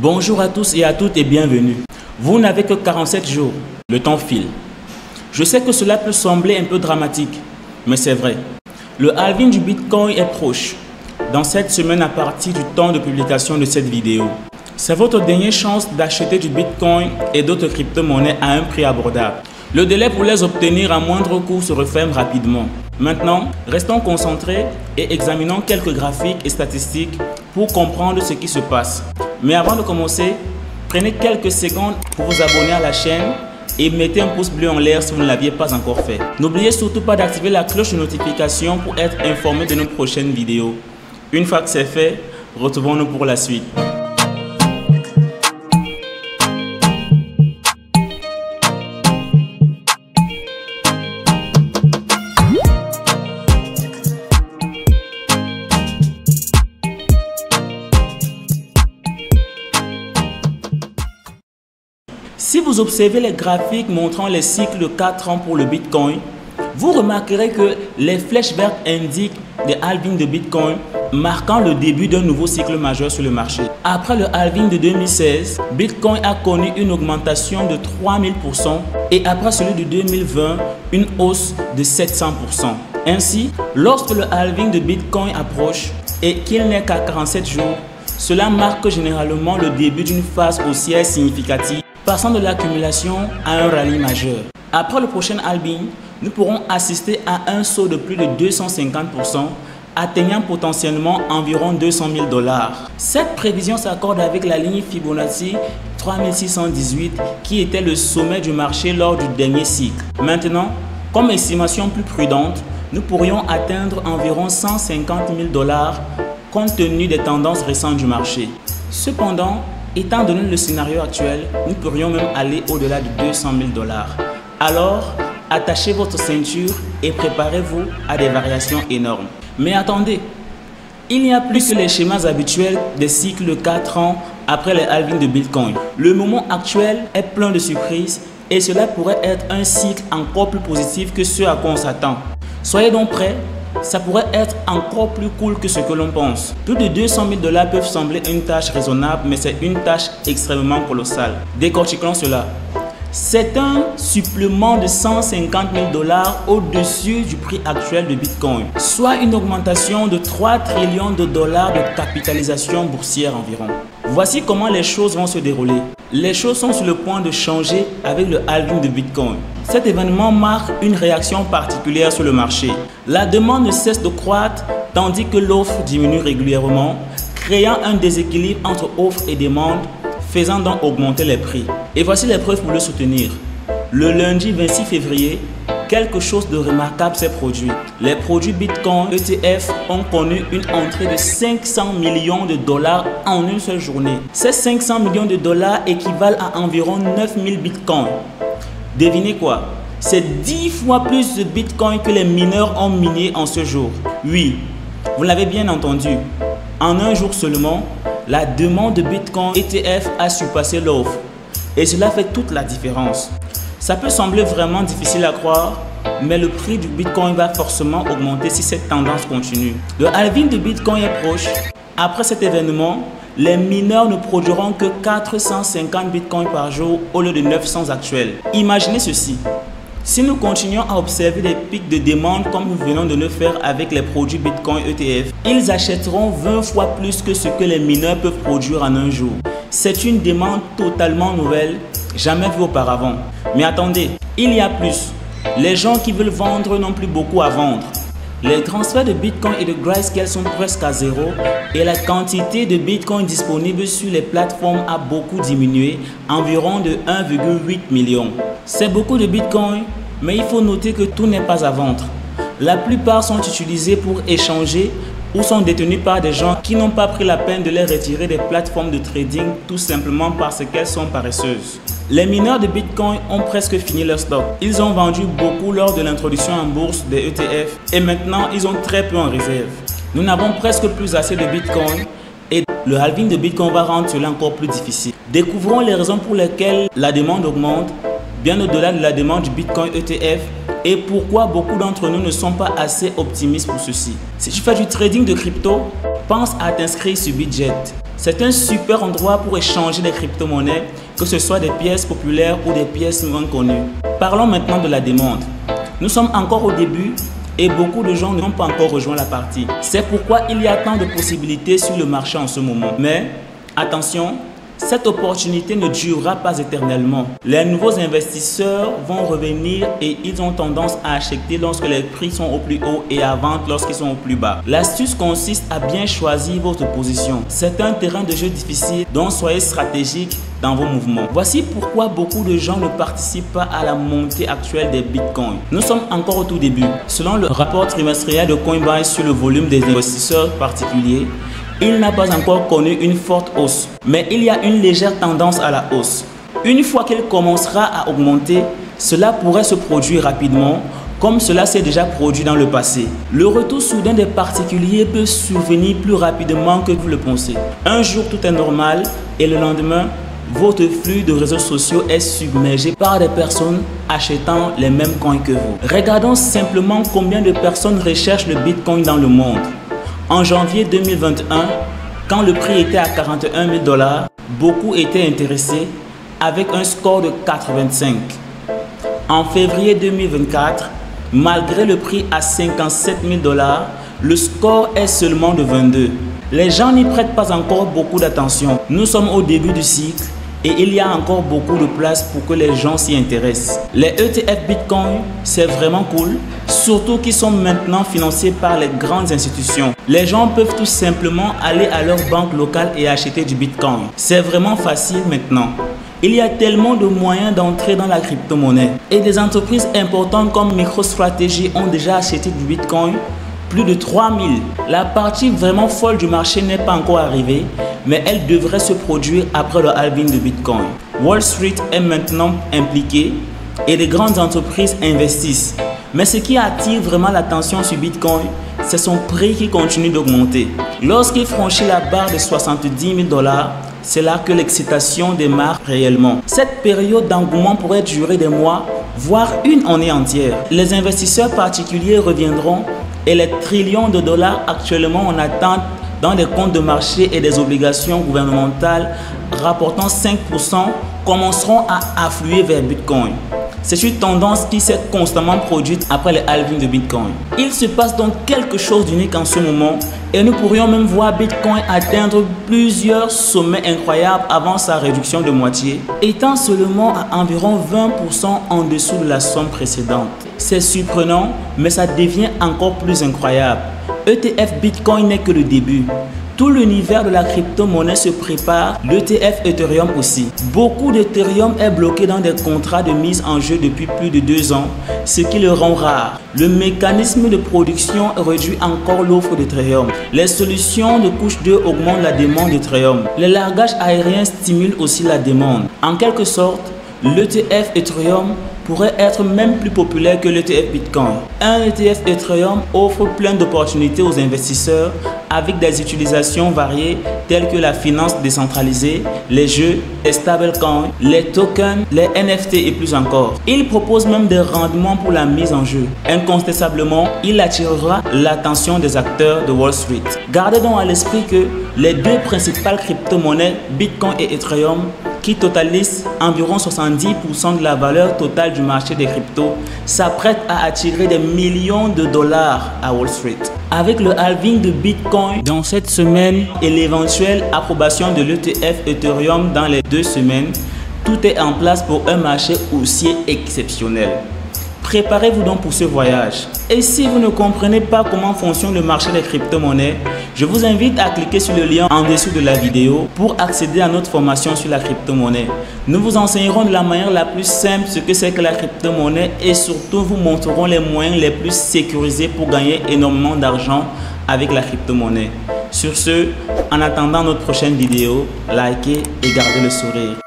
Bonjour à tous et à toutes et bienvenue. Vous n'avez que 47 jours, le temps file. Je sais que cela peut sembler un peu dramatique, mais c'est vrai. Le halving du Bitcoin est proche, dans cette semaine à partir du temps de publication de cette vidéo. C'est votre dernière chance d'acheter du Bitcoin et d'autres crypto-monnaies à un prix abordable. Le délai pour les obtenir à moindre coût se referme rapidement. Maintenant, restons concentrés et examinons quelques graphiques et statistiques pour comprendre ce qui se passe. Mais avant de commencer, prenez quelques secondes pour vous abonner à la chaîne et mettez un pouce bleu en l'air si vous ne l'aviez pas encore fait. N'oubliez surtout pas d'activer la cloche de notification pour être informé de nos prochaines vidéos. Une fois que c'est fait, retrouvons-nous pour la suite. Si vous observez les graphiques montrant les cycles de 4 ans pour le Bitcoin, vous remarquerez que les flèches vertes indiquent des halvings de Bitcoin marquant le début d'un nouveau cycle majeur sur le marché. Après le halving de 2016, Bitcoin a connu une augmentation de 3000% et après celui de 2020, une hausse de 700%. Ainsi, lorsque le halving de Bitcoin approche et qu'il n'est qu'à 47 jours, cela marque généralement le début d'une phase haussière significative, passant de l'accumulation à un rallye majeur. Après le prochain halving, nous pourrons assister à un saut de plus de 250%, atteignant potentiellement environ 200 000 $. Cette prévision s'accorde avec la ligne Fibonacci 3618 qui était le sommet du marché lors du dernier cycle. Maintenant, comme estimation plus prudente, nous pourrions atteindre environ 150 000 $ compte tenu des tendances récentes du marché. Cependant, étant donné le scénario actuel, nous pourrions même aller au-delà de 200 000 $. Alors, attachez votre ceinture et préparez-vous à des variations énormes. Mais attendez, il n'y a plus que les schémas habituels des cycles de 4 ans après les halvings de Bitcoin. Le moment actuel est plein de surprises et cela pourrait être un cycle encore plus positif que ce à quoi on s'attend. Soyez donc prêts. Ça pourrait être encore plus cool que ce que l'on pense. Plus de 200 000 $ peuvent sembler une tâche raisonnable, mais c'est une tâche extrêmement colossale. Décortiquons cela. C'est un supplément de 150 000 $ au-dessus du prix actuel de Bitcoin, soit une augmentation de 3 trillions de dollars de capitalisation boursière environ. Voici comment les choses vont se dérouler. Les choses sont sur le point de changer avec le halving de Bitcoin. Cet événement marque une réaction particulière sur le marché. La demande ne cesse de croître tandis que l'offre diminue régulièrement, créant un déséquilibre entre offre et demande, faisant donc augmenter les prix. Et voici les preuves pour le soutenir. Le lundi 26 février, quelque chose de remarquable s'est produit. Les produits Bitcoin ETF ont connu une entrée de 500 millions de dollars en une seule journée. Ces 500 millions de dollars équivalent à environ 9000 Bitcoins. Devinez quoi? C'est 10 fois plus de Bitcoin que les mineurs ont miné en ce jour. Oui, vous l'avez bien entendu. En un jour seulement, la demande de Bitcoin ETF a surpassé l'offre. Et cela fait toute la différence. Ça peut sembler vraiment difficile à croire, mais le prix du Bitcoin va forcément augmenter si cette tendance continue. Le halving de Bitcoin est proche. Après cet événement, les mineurs ne produiront que 450 Bitcoins par jour au lieu de 900 actuels. Imaginez ceci. Si nous continuons à observer des pics de demande comme nous venons de le faire avec les produits Bitcoin ETF, ils achèteront 20 fois plus que ce que les mineurs peuvent produire en un jour. C'est une demande totalement nouvelle, jamais vue auparavant. Mais attendez, il y a plus. Les gens qui veulent vendre n'ont plus beaucoup à vendre. Les transferts de Bitcoin et de Grayscale sont presque à zéro et la quantité de Bitcoin disponible sur les plateformes a beaucoup diminué, environ de 1,8 million. C'est beaucoup de Bitcoin, mais il faut noter que tout n'est pas à vendre. La plupart sont utilisés pour échanger ou sont détenus par des gens qui n'ont pas pris la peine de les retirer des plateformes de trading tout simplement parce qu'elles sont paresseuses. Les mineurs de Bitcoin ont presque fini leur stock. Ils ont vendu beaucoup lors de l'introduction en bourse des ETF et maintenant ils ont très peu en réserve. Nous n'avons presque plus assez de Bitcoin et le halving de Bitcoin va rendre cela encore plus difficile. Découvrons les raisons pour lesquelles la demande augmente, bien au-delà de la demande du Bitcoin ETF et pourquoi beaucoup d'entre nous ne sont pas assez optimistes pour ceci. Si tu fais du trading de crypto, pense à t'inscrire sur Bitget. C'est un super endroit pour échanger des crypto-monnaies, que ce soit des pièces populaires ou des pièces moins connues. Parlons maintenant de la demande. Nous sommes encore au début et beaucoup de gens n'ont pas encore rejoint la partie. C'est pourquoi il y a tant de possibilités sur le marché en ce moment. Mais attention, cette opportunité ne durera pas éternellement. Les nouveaux investisseurs vont revenir et ils ont tendance à acheter lorsque les prix sont au plus haut et à vendre lorsqu'ils sont au plus bas. L'astuce consiste à bien choisir votre position. C'est un terrain de jeu difficile, donc soyez stratégique dans vos mouvements. Voici pourquoi beaucoup de gens ne participent pas à la montée actuelle des bitcoins. Nous sommes encore au tout début. Selon le rapport trimestriel de Coinbase sur le volume des investisseurs particuliers, il n'a pas encore connu une forte hausse, mais il y a une légère tendance à la hausse. Une fois qu'il commencera à augmenter, cela pourrait se produire rapidement, comme cela s'est déjà produit dans le passé. Le retour soudain des particuliers peut survenir plus rapidement que vous le pensez. Un jour, tout est normal et le lendemain, votre flux de réseaux sociaux est submergé par des personnes achetant les mêmes coins que vous. Regardons simplement combien de personnes recherchent le Bitcoin dans le monde. En janvier 2021, quand le prix était à 41 000 $, beaucoup étaient intéressés avec un score de 85. En février 2024, malgré le prix à 57 000 $, le score est seulement de 22. Les gens n'y prêtent pas encore beaucoup d'attention. Nous sommes au début du cycle et il y a encore beaucoup de place pour que les gens s'y intéressent. Les ETF Bitcoin, c'est vraiment cool, surtout qu'ils sont maintenant financés par les grandes institutions. Les gens peuvent tout simplement aller à leur banque locale et acheter du Bitcoin. C'est vraiment facile maintenant. Il y a tellement de moyens d'entrer dans la crypto-monnaie. Et des entreprises importantes comme MicroStrategy ont déjà acheté du Bitcoin, plus de 3000. La partie vraiment folle du marché n'est pas encore arrivée, mais elle devrait se produire après le halving de Bitcoin. Wall Street est maintenant impliquée et les grandes entreprises investissent. Mais ce qui attire vraiment l'attention sur Bitcoin, c'est son prix qui continue d'augmenter. Lorsqu'il franchit la barre de 70 000 $, c'est là que l'excitation démarre réellement. Cette période d'engouement pourrait durer des mois, voire une année entière. Les investisseurs particuliers reviendront et les trillions de dollars actuellement en attente dans des comptes de marché et des obligations gouvernementales rapportant 5% commenceront à affluer vers Bitcoin. C'est une tendance qui s'est constamment produite après le halving de Bitcoin. Il se passe donc quelque chose d'unique en ce moment et nous pourrions même voir Bitcoin atteindre plusieurs sommets incroyables avant sa réduction de moitié, étant seulement à environ 20% en dessous de la somme précédente. C'est surprenant, mais ça devient encore plus incroyable. ETF Bitcoin n'est que le début. Tout l'univers de la crypto-monnaie se prépare, l'ETF Ethereum aussi. Beaucoup d'Ethereum est bloqué dans des contrats de mise en jeu depuis plus de 2 ans, ce qui le rend rare. Le mécanisme de production réduit encore l'offre d'Ethereum. Les solutions de couche 2 augmentent la demande d'Ethereum. Les largages aériens stimulent aussi la demande. En quelque sorte, l'ETF Ethereum pourrait être même plus populaire que l'ETF Bitcoin. Un ETF Ethereum offre plein d'opportunités aux investisseurs avec des utilisations variées telles que la finance décentralisée, les jeux, les stablecoins, les tokens, les NFT et plus encore. Il propose même des rendements pour la mise en jeu. Incontestablement, il attirera l'attention des acteurs de Wall Street. Gardez donc à l'esprit que les deux principales crypto-monnaies, Bitcoin et Ethereum, qui totalise environ 70% de la valeur totale du marché des cryptos, s'apprête à attirer des millions de dollars à Wall Street. Avec le halving de Bitcoin dans cette semaine et l'éventuelle approbation de l'ETF Ethereum dans les 2 semaines, tout est en place pour un marché haussier exceptionnel. Préparez-vous donc pour ce voyage. Et si vous ne comprenez pas comment fonctionne le marché des crypto-monnaies, je vous invite à cliquer sur le lien en dessous de la vidéo pour accéder à notre formation sur la crypto-monnaie. Nous vous enseignerons de la manière la plus simple ce que c'est que la crypto-monnaie et surtout vous montrerons les moyens les plus sécurisés pour gagner énormément d'argent avec la crypto-monnaie. Sur ce, en attendant notre prochaine vidéo, likez et gardez le sourire.